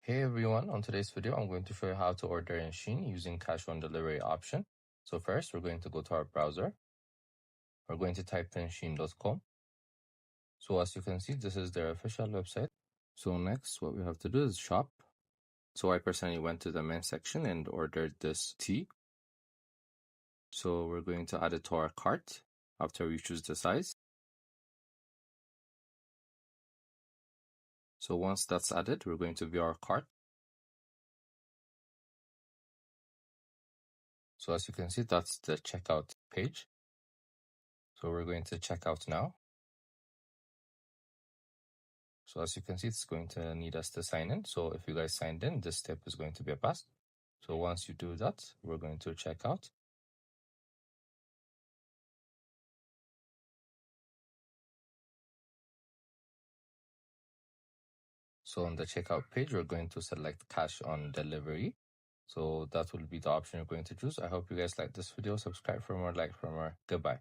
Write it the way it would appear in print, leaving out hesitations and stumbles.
Hey everyone, on today's video, I'm going to show you how to order in SHEIN using cash on delivery option. So first, we're going to go to our browser. We're going to type in shein.com. So as you can see, this is their official website. So next, what we have to do is shop. So I personally went to the men's section and ordered this tee. So we're going to add it to our cart after we choose the size. So once that's added, we're going to view our cart. So as you can see, that's the checkout page. So we're going to check out now. So as you can see, it's going to need us to sign in. So if you guys signed in, this step is going to be a pass. So once you do that, we're going to check out. So on the checkout page, we're going to select cash on delivery. So that will be the option you're going to choose. I hope you guys like this video. Subscribe for more, like for more. Goodbye.